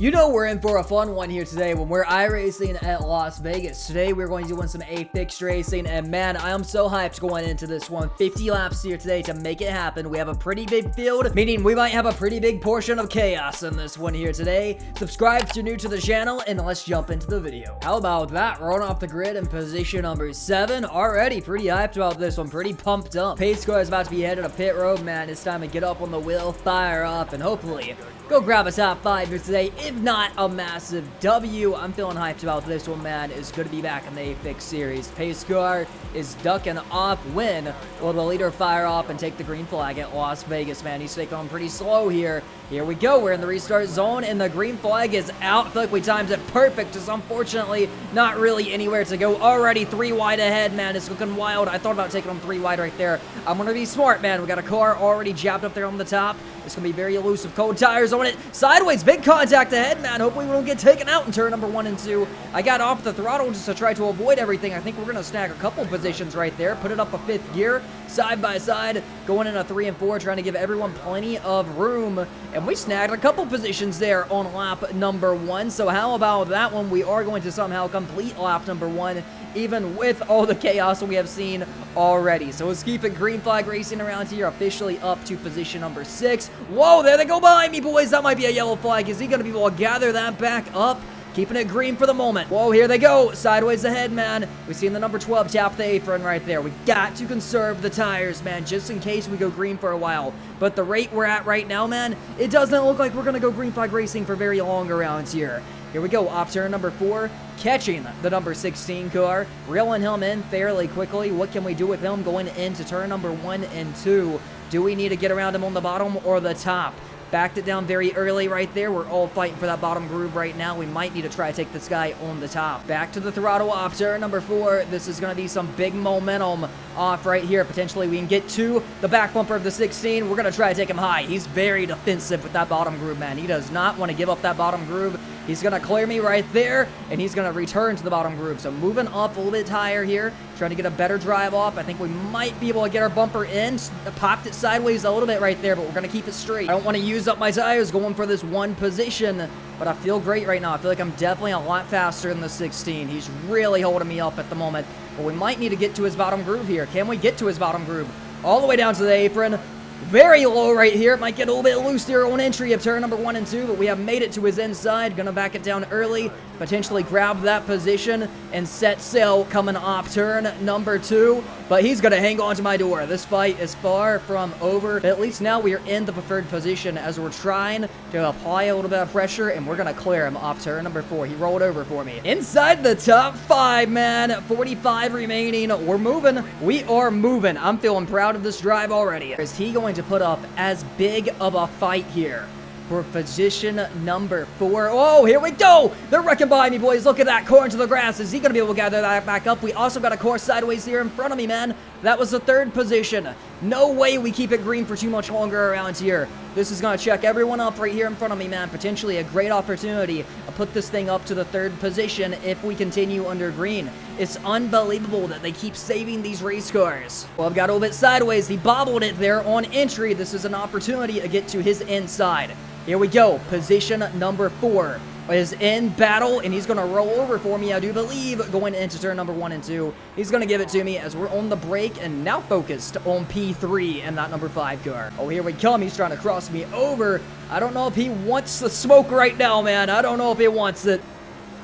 You know we're in for a fun one here today when we're iRacing at Las Vegas. Today we're going to do some A-Fixed racing, and man, I am so hyped going into this one. 50 laps here today to make it happen. We have a pretty big field, meaning we might have a pretty big portion of chaos in this one here today. Subscribe if you're new to the channel, and let's jump into the video. How about that? We're on off the grid in position number 7. Already pretty hyped about this one, pretty pumped up. Pace car is about to be headed to pit road, man. It's time to get up on the wheel, fire up, and hopefully go grab a top 5 here today. If not, a massive W. I'm feeling hyped about this one, man. It's good to be back in the A-Fixed series. Pace car is ducking off. When will the leader fire up and take the green flag at Las Vegas, man? He's taking on pretty slow here. Here we go. We're in the restart zone, and the green flag is out. I feel like we timed it perfect. Just unfortunately not really anywhere to go. Already 3 wide ahead, man. It's looking wild. I thought about taking them 3 wide right there. I'm going to be smart, man. We got a car already jabbed up there on the top. It's going to be very elusive. Cold tires on it. Sideways. Big contact ahead, man. Hopefully we don't get taken out in turn number 1 and 2. I got off the throttle just to try to avoid everything. I think we're going to snag a couple positions right there. Put it up a 5th gear. Side by side. Going in a 3 and 4. Trying to give everyone plenty of room. And we snagged a couple positions there on lap number 1. So how about that one? We are going to somehow complete lap number 1. Even with all the chaos we have seen already. So let's keep it green flag racing around here, officially up to position number 6. Whoa, there they go behind me, boys. That might be a yellow flag. Is he going to be able to gather that back up? Keeping it green for the moment. Whoa, here they go. Sideways ahead, man. We've seen the number 12 tap the apron right there. We got to conserve the tires, man, just in case we go green for a while. But the rate we're at right now, man, it doesn't look like we're going to go green flag racing for very long around here. Here we go, off turn number 4, catching the number 16 car, reeling him in fairly quickly. What can we do with him going into turn number 1 and 2? Do we need to get around him on the bottom or the top? Backed it down very early right there. We're all fighting for that bottom groove right now. We might need to try to take this guy on the top. Back to the throttle off turn number 4. This is going to be some big momentum off right here. Potentially we can get to the back bumper of the 16. We're going to try to take him high. He's very defensive with that bottom groove, man. He does not want to give up that bottom groove. He's going to clear me right there, and he's going to return to the bottom groove. So moving up a little bit higher here, trying to get a better drive off. I think we might be able to get our bumper in. Popped it sideways a little bit right there, but we're going to keep it straight. I don't want to use up my tires going for this one position, but I feel great right now. I feel like I'm definitely a lot faster than the 16. He's really holding me up at the moment, but we might need to get to his bottom groove here. Can we get to his bottom groove? All the way down to the apron. Very low right here. It might get a little bit loose here on entry of turn number 1 and 2, but we have made it to his inside. Gonna back it down early, potentially grab that position, and set sail coming off turn number 2. But he's gonna hang on to my door. This fight is far from over. At least now we are in the preferred position as we're trying to apply a little bit of pressure, and we're gonna clear him off turn number 4. He rolled over for me. Inside the top 5, man. 45 remaining. We're moving. We are moving. I'm feeling proud of this drive already. Is he going to put up as big of a fight here for position number 4? Oh, here we go. They're wrecking behind me, boys. Look at that. Car into the grass. Is he going to be able to gather that back up? We also got a car sideways here in front of me, man. That was the 3rd position. No way we keep it green for too much longer around here. This is going to check everyone up right here in front of me, man. Potentially a great opportunity to put this thing up to the 3rd position if we continue under green. It's unbelievable that they keep saving these race cars. Well, I've got a little bit sideways. He bobbled it there on entry. This is an opportunity to get to his inside. Here we go. Position number 4 is in battle, and he's going to roll over for me, I do believe, going into turn number 1 and 2. He's going to give it to me as we're on the break and now focused on P3 and that number 5 car. Oh, here we come. He's trying to cross me over. I don't know if he wants the smoke right now, man. I don't know if he wants it.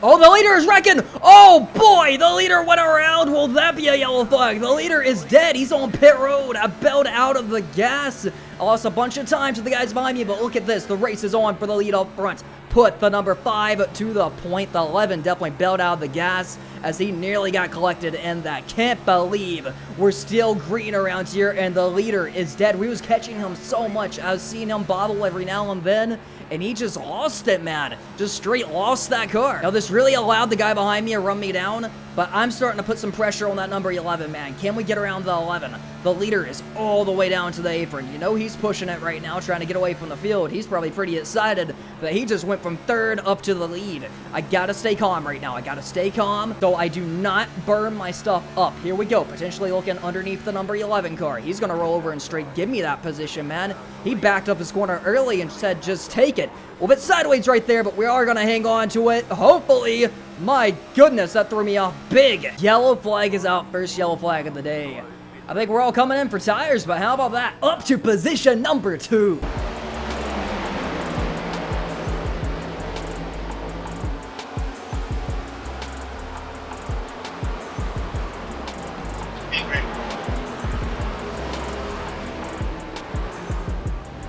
Oh, the leader is wrecking. Oh, boy, the leader went around. Will that be a yellow flag? The leader is dead. He's on pit road. I bailed out of the gas. I lost a bunch of time to the guys behind me, but look at this. The race is on for the lead up front. Put the number 5 to the point. The 11 definitely bailed out of the gas as he nearly got collected in that. Can't believe we're still green around here, and the leader is dead. We was catching him so much. I was seeing him bobble every now and then, and he just lost it, man. Just straight lost that car. Now, this really allowed the guy behind me to run me down, but I'm starting to put some pressure on that number 11, man. Can we get around the 11? The leader is all the way down to the apron. You know he's pushing it right now, trying to get away from the field. He's probably pretty excited that he just went from 3rd up to the lead. I gotta stay calm right now. I gotta stay calm. So so I do not burn my stuff up. Here we go, potentially looking underneath the number 11 car. He's going to roll over and straight give me that position, man. He backed up his corner early and said, just take it. A little bit sideways right there, but we are going to hang on to it. Hopefully. My goodness, that threw me off big. Yellow flag is out, first yellow flag of the day. I think we're all coming in for tires, but how about that? Up to position number 2.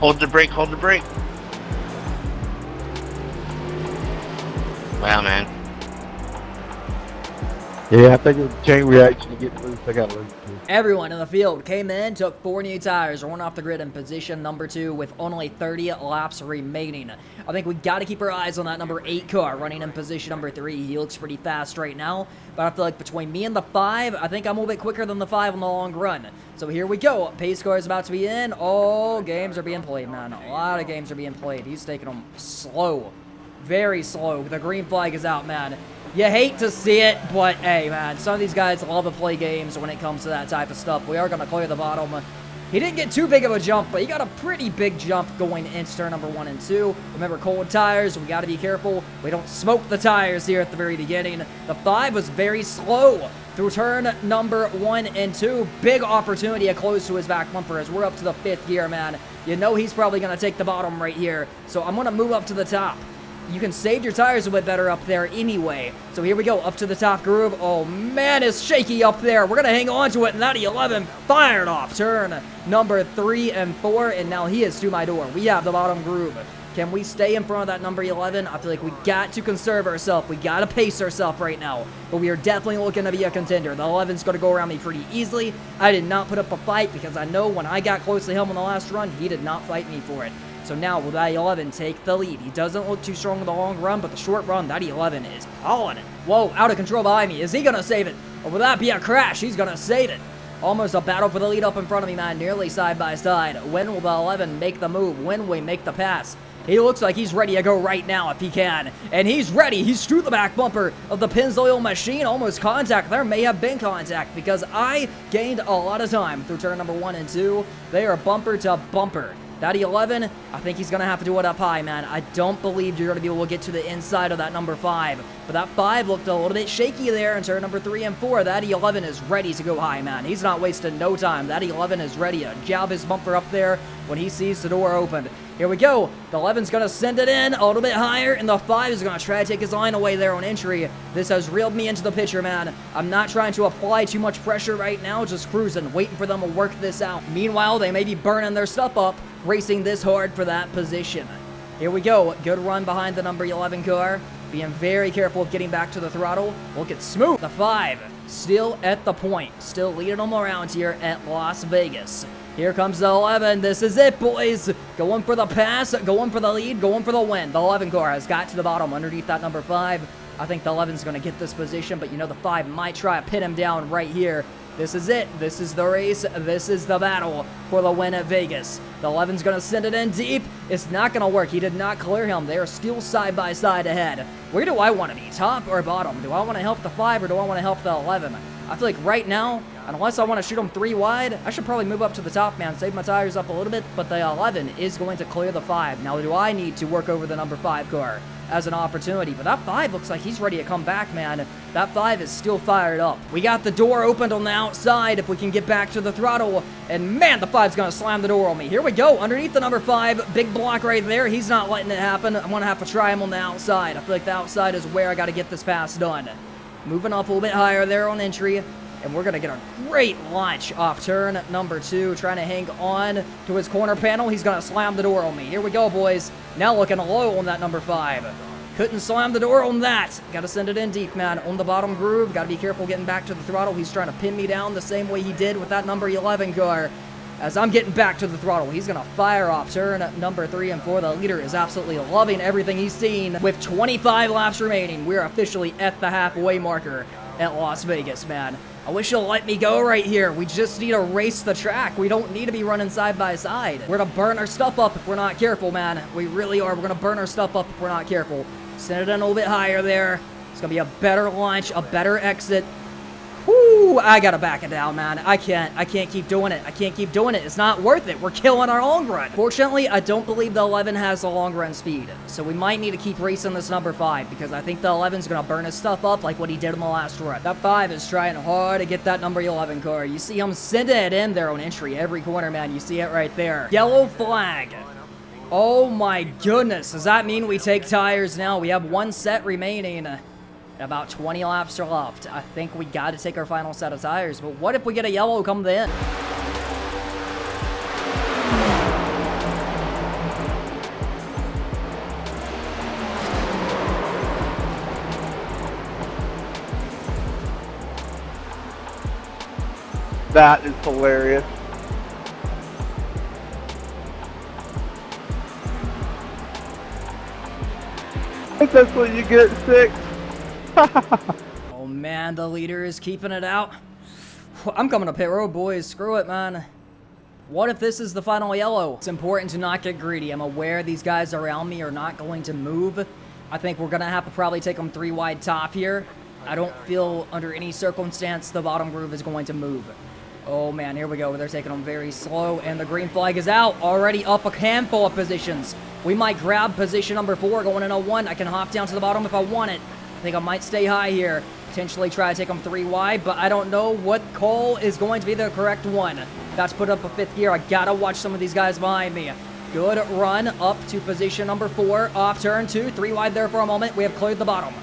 Hold the brake, hold the brake. Wow, man. Yeah, I think it was a chain reaction to get loose. I got loose too. Everyone in the field came in, took 4 new tires, run off the grid in position number 2 with only 30 laps remaining. I think we got to keep our eyes on that number 8 car running in position number 3. He looks pretty fast right now, but I feel like between me and the 5, I think I'm a little bit quicker than the 5 on the long run. So here we go. Pace car is about to be in. All games are being played, man. A lot of games are being played. He's taking them slow. Very slow. The green flag is out, man. You hate to see it, but hey, man, some of these guys love to play games when it comes to that type of stuff. We are going to clear the bottom. He didn't get too big of a jump, but he got a pretty big jump going into turn number 1 and 2. Remember, cold tires, we got to be careful. We don't smoke the tires here at the very beginning. The 5 was very slow through turn number 1 and 2. Big opportunity to close to his back bumper as we're up to the 5th gear, man. You know he's probably going to take the bottom right here, so I'm going to move up to the top. You can save your tires a bit better up there anyway. So here we go, up to the top groove. Oh, man, it's shaky up there. We're going to hang on to it, and that 11 fired off. Turn number 3 and 4, and now he is to my door. We have the bottom groove. Can we stay in front of that number 11? I feel like we got to conserve ourselves. We got to pace ourselves right now. But we are definitely looking to be a contender. The 11's going to go around me pretty easily. I did not put up a fight because I know when I got close to him on the last run, he did not fight me for it. So now will that 11 take the lead? He doesn't look too strong in the long run, but the short run, that 11 is hauling it. Whoa, out of control behind me. Is he going to save it? Or will that be a crash? He's going to save it. Almost a battle for the lead up in front of me, man. Nearly side by side. When will the 11 make the move? When will we make the pass? He looks like he's ready to go right now if he can. And he's ready. He's through the back bumper of the Pennzoil machine. Almost contact. There may have been contact because I gained a lot of time through turn number 1 and 2. They are bumper to bumper. That 11, I think he's going to have to do it up high, man. I don't believe you're going to be able to get to the inside of that number 5. But that 5 looked a little bit shaky there in turn number 3 and 4. That 11 is ready to go high, man. He's not wasting no time. That 11 is ready to jab his bumper up there when he sees the door opened. Here we go. The 11's going to send it in a little bit higher, and the 5 is going to try to take his line away there on entry. This has reeled me into the picture, man. I'm not trying to apply too much pressure right now, just cruising, waiting for them to work this out. Meanwhile, they may be burning their stuff up, racing this hard for that position. Here we go. Good run behind the number 11 car. Being very careful of getting back to the throttle. Look at smooth. The 5 still at the point. Still leading them around here at Las Vegas. Here comes the 11. This is it, boys. Going for the pass, going for the lead, going for the win. The 11 car has got to the bottom underneath that number 5. I think the 11's going to get this position, but you know the 5 might try to pin him down right here. This is it. This is the race. This is the battle for the win at Vegas. The 11's going to send it in deep. It's not going to work. He did not clear him. They are still side by side ahead. Where do I want to be? Top or bottom? Do I want to help the 5 or do I want to help the 11? I feel like right now, unless I want to shoot them 3 wide, I should probably move up to the top, man. Save my tires up a little bit, but the 11 is going to clear the 5. Now, do I need to work over the number 5 car as an opportunity? But that 5 looks like he's ready to come back, man. That 5 is still fired up. We got the door opened on the outside if we can get back to the throttle. And, man, the 5's going to slam the door on me. Here we go. Underneath the number 5. Big block right there. He's not letting it happen. I'm going to have to try him on the outside. I feel like the outside is where I got to get this pass done. Moving up a little bit higher there on entry. And we're going to get a great launch off turn number 2. Trying to hang on to his corner panel. He's going to slam the door on me. Here we go, boys. Now looking low on that number 5. Couldn't slam the door on that. Got to send it in deep, man. On the bottom groove. Got to be careful getting back to the throttle. He's trying to pin me down the same way he did with that number 11 car. As I'm getting back to the throttle, he's going to fire off turn number 3 and 4. The leader is absolutely loving everything he's seen. With 25 laps remaining, we're officially at the halfway marker at Las Vegas, man. I wish you'll let me go right here. We just need to race the track. We don't need to be running side by side. We're going to burn our stuff up if we're not careful, man. We really are. We're going to burn our stuff up if we're not careful. Send it in a little bit higher there. It's going to be a better launch, a better exit. Whoo, I gotta back it down, man. I can't keep doing it. I can't keep doing it. It's not worth it. We're killing our long run. Fortunately, I don't believe the 11 has the long run speed. So we might need to keep racing this number 5 because I think the 11's gonna burn his stuff up like what he did in the last run. That 5 is trying hard to get that number 11 car. You see him sending it in there on entry every corner, man. You see it right there. Yellow flag. Oh my goodness. Does that mean we take tires now? We have 1 set remaining. About 20 laps are left. I think we got to take our final set of tires. But what if we get a yellow come the end? That is hilarious. I think that's what you get at 6. Oh man, the leader is keeping it out. I'm coming to pit road, boys. Screw it, man. What if this is the final yellow? It's important to not get greedy. I'm aware these guys around me are not going to move. I think we're going to have to probably take them 3 wide top here. I don't feel under any circumstance the bottom groove is going to move. Oh man, here we go. They're taking them very slow, and the green flag is out. Already up a handful of positions. We might grab position number 4 going in a 1. I can hop down to the bottom if I want it. I think I might stay high here. Potentially try to take them 3 wide, but I don't know what call is going to be the correct one. That's put up a 5th gear. I gotta watch some of these guys behind me. Good run up to position number 4. Off turn 2. 3 wide there for a moment. We have cleared the bottom.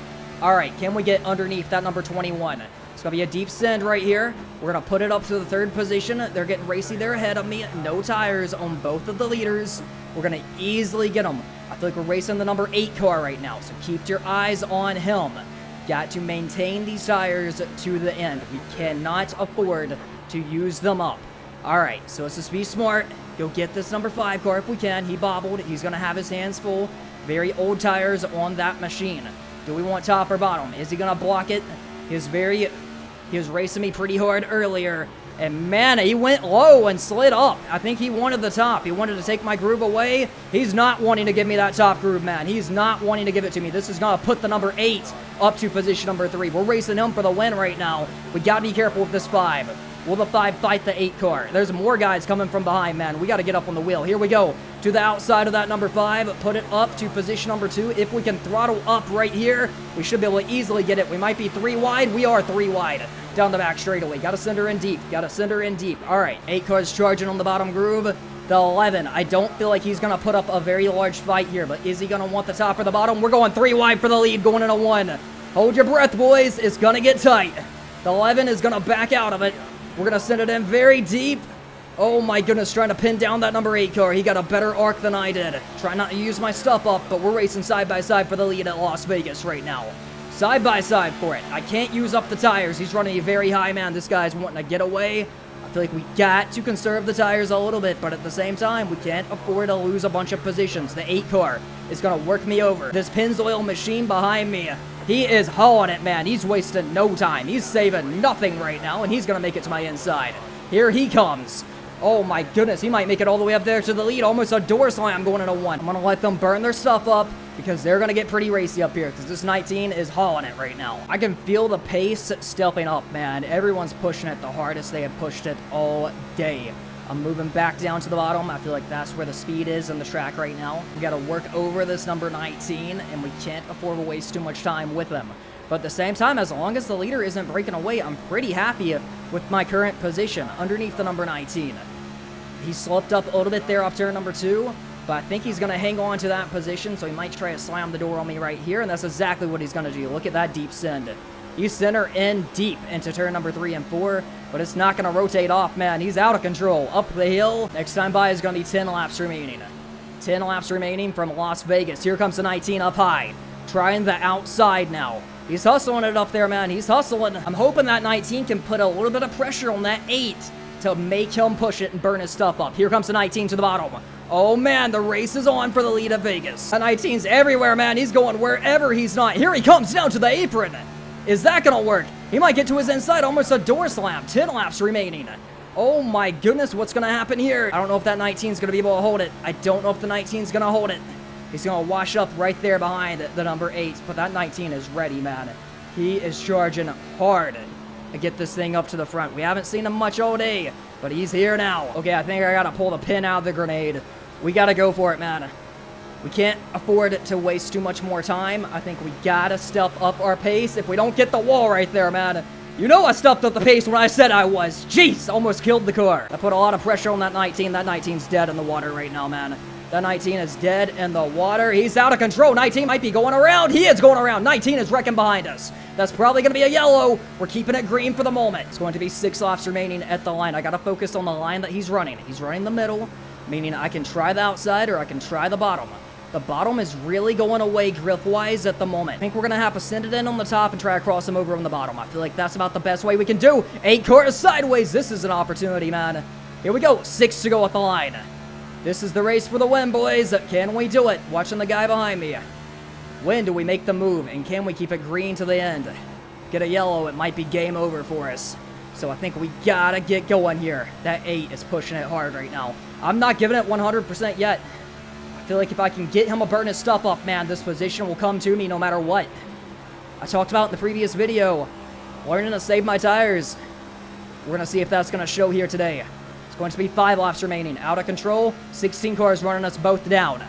All right, can we get underneath that number 21? It's going to be a deep send right here. We're going to put it up to the 3rd position. They're getting racy there ahead of me. No tires on both of the leaders. We're going to easily get them. I feel like we're racing the number 8 car right now, so keep your eyes on him. Got to maintain these tires to the end. We cannot afford to use them up. All right, so let's just be smart. Go get this number 5 car if we can. He bobbled. He's going to have his hands full. Very old tires on that machine. Do we want top or bottom? Is he going to block it? He was racing me pretty hard earlier. And man, he went low and slid up. I think he wanted the top. He wanted to take my groove away. He's not wanting to give me that top groove, man. He's not wanting to give it to me. This is going to put the number 8 up to position number 3. We're racing him for the win right now. We got to be careful with this 5. Will the 5 fight the 8 car? There's more guys coming from behind, man. We got to get up on the wheel. Here we go. To the outside of that number 5. Put it up to position number 2. If we can throttle up right here, we should be able to easily get it. We might be 3 wide. We are 3 wide. Down the back straightaway. Got to send her in deep. Got to send her in deep. All right. 8 cars charging on the bottom groove. The 11. I don't feel like he's going to put up a very large fight here, but is he going to want the top or the bottom? We're going 3 wide for the lead, going in a 1. Hold your breath, boys. It's going to get tight. The 11 is going to back out of it. We're going to send it in very deep. Oh my goodness, trying to pin down that number 8 car. He got a better arc than I did. Try not to use my stuff up, but we're racing side by side for the lead at Las Vegas right now. Side by side for it. I can't use up the tires. He's running a very high, man. This guy's wanting to get away. I feel like we got to conserve the tires a little bit, but at the same time, we can't afford to lose a bunch of positions. The 8 car is going to work me over. This Pennzoil machine behind me, he is hauling it, man. He's wasting no time. He's saving nothing right now, and he's going to make it to my inside. Here he comes. Oh my goodness, he might make it all the way up there to the lead. Almost a door slam going into 1. I'm going to let them burn their stuff up because they're going to get pretty racy up here because this 19 is hauling it right now. I can feel the pace stepping up, man. Everyone's pushing it the hardest they have pushed it all day. I'm moving back down to the bottom. I feel like that's where the speed is in the track right now. We got to work over this number 19, and we can't afford to waste too much time with them. But at the same time, as long as the leader isn't breaking away, I'm pretty happy with my current position underneath the number 19. He slipped up a little bit there off turn number 2, but I think he's going to hang on to that position, so he might try to slam the door on me right here, and that's exactly what he's going to do. Look at that deep send. You send her in deep into turn number 3 and 4, but it's not going to rotate off, man. He's out of control. Up the hill. Next time by is going to be 10 laps remaining. 10 laps remaining from Las Vegas. Here comes the 19 up high. Trying the outside now. He's hustling it up there, man. He's hustling. I'm hoping that 19 can put a little bit of pressure on that 8 to make him push it and burn his stuff up. Here comes the 19 to the bottom. Oh, man, the race is on for the lead of Vegas. The 19's everywhere, man. He's going wherever he's not. Here he comes down to the apron. Is that going to work? He might get to his inside. Almost a door slam. 10 laps remaining. Oh, my goodness. What's going to happen here? I don't know if that 19's going to be able to hold it. I don't know if the 19's going to hold it. He's going to wash up right there behind the number 8. But that 19 is ready, man. He is charging hard to get this thing up to the front. We haven't seen him much all day, but he's here now. Okay, I think I got to pull the pin out of the grenade. We got to go for it, man. We can't afford to waste too much more time. I think we got to step up our pace. If we don't get the wall right there, man. You know I stepped up the pace when I said I was. Jeez, almost killed the car. I put a lot of pressure on that 19. That 19's dead in the water right now, man. That 19 is dead in the water. He's out of control. 19 might be going around. He is going around. 19 is wrecking behind us. That's probably going to be a yellow. We're keeping it green for the moment. It's going to be 6 laps remaining at the line. I got to focus on the line that he's running. He's running the middle, meaning I can try the outside or I can try the bottom. The bottom is really going away grip-wise at the moment. I think we're going to have to send it in on the top and try to cross him over on the bottom. I feel like that's about the best way we can do. 8 cars sideways. This is an opportunity, man. Here we go. 6 to go at the line. This is the race for the win, boys. Can we do it? Watching the guy behind me. When do we make the move? And can we keep it green to the end? Get a yellow. It might be game over for us. So I think we gotta get going here. That 8 is pushing it hard right now. I'm not giving it 100% yet. I feel like if I can get him to burn his stuff up, man, this position will come to me no matter what. I talked about in the previous video, learning to save my tires. We're gonna see if that's gonna show here today. It's going to be 5 laps remaining. Out of control. 16 cars running us both down.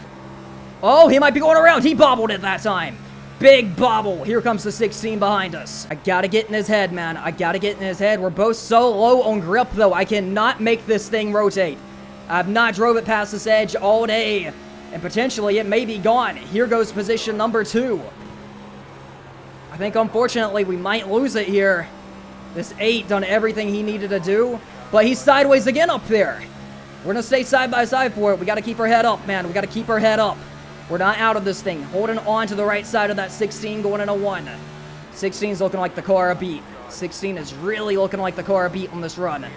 Oh, he might be going around. He bobbled it that time. Big bobble. Here comes the 16 behind us. I gotta get in his head, man. I gotta get in his head. We're both so low on grip, though. I cannot make this thing rotate. I've not drove it past this edge all day. And potentially it may be gone. Here goes position number 2. I think, unfortunately, we might lose it here. This 8 done everything he needed to do. But he's sideways again up there. We're going to stay side by side for it. We got to keep our head up, man. We got to keep our head up. We're not out of this thing. Holding on to the right side of that 16 going in a 1. 16's looking like the car beat. 16 is really looking like the car beat on this run.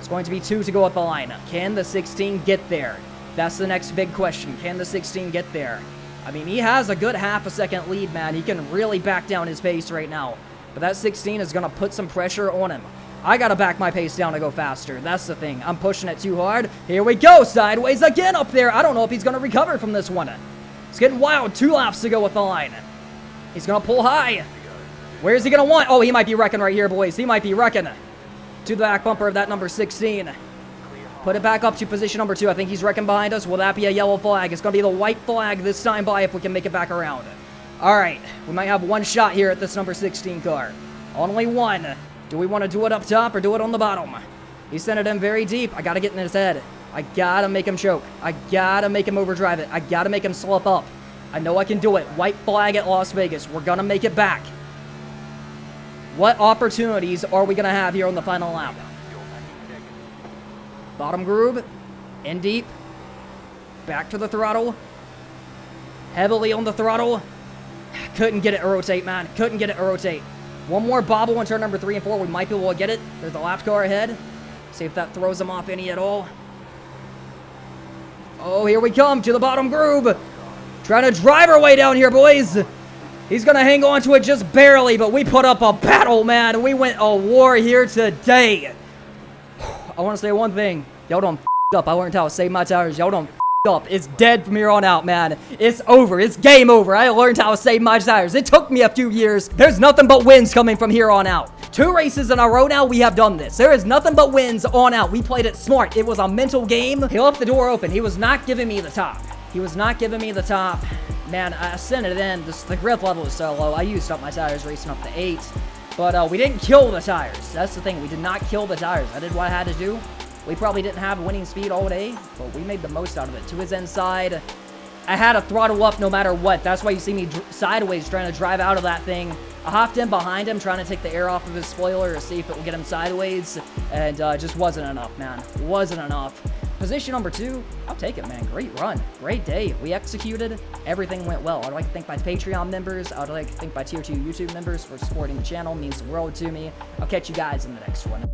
It's going to be 2 to go at the line. Can the 16 get there? That's the next big question. Can the 16 get there? I mean, he has a good half a second lead, man. He can really back down his pace right now. But that 16 is going to put some pressure on him. I gotta back my pace down to go faster. That's the thing. I'm pushing it too hard. Here we go. Sideways again up there. I don't know if he's gonna recover from this one. It's getting wild. 2 laps to go with the line. He's gonna pull high. Where is he gonna want? Oh, he might be wrecking right here, boys. He might be wrecking. To the back bumper of that number 16. Put it back up to position number 2. I think he's wrecking behind us. Will that be a yellow flag? It's gonna be the white flag this time by if we can make it back around. All right. We might have 1 shot here at this number 16 car. Only 1. Do we want to do it up top or do it on the bottom? He sent it in very deep. I got to get in his head. I got to make him choke. I got to make him overdrive it. I got to make him slip up. I know I can do it. White flag at Las Vegas. We're going to make it back. What opportunities are we going to have here on the final lap? Bottom groove. In deep. Back to the throttle. Heavily on the throttle. Couldn't get it to rotate, man. Couldn't get it to rotate. 1 more bobble on turn number 3 and 4. We might be able to get it. There's a lap car ahead. See if that throws him off any at all. Oh, here we come to the bottom groove. Trying to drive our way down here, boys. He's going to hang on to it just barely, but we put up a battle, man. We went a war here today. I want to say one thing. Y'all don't f*** up. I learned how to save my tires. Y'all don't f*** up. It's dead from here on out, man. It's over. It's game over. I learned how to save my tires. It took me a few years. There's nothing but wins coming from here on out. 2 races in a row now, we have done this. There is nothing but wins on out. We played it smart. It was a mental game. He left the door open. He was not giving me the top. He was not giving me the top. Man, I sent it in. The grip level is so low. I used up my tires racing up to 8. But we didn't kill the tires. That's the thing. We did not kill the tires. I did what I had to do. We probably didn't have winning speed all day, but we made the most out of it. To his inside, I had to throttle up no matter what. That's why you see me sideways trying to drive out of that thing. I hopped in behind him, trying to take the air off of his spoiler to see if it would get him sideways, and just wasn't enough, man. Wasn't enough. Position number 2, I'll take it, man. Great run. Great day. We executed. Everything went well. I'd like to thank my Patreon members. I'd like to thank my Tier 2 YouTube members for supporting the channel. It means the world to me. I'll catch you guys in the next one.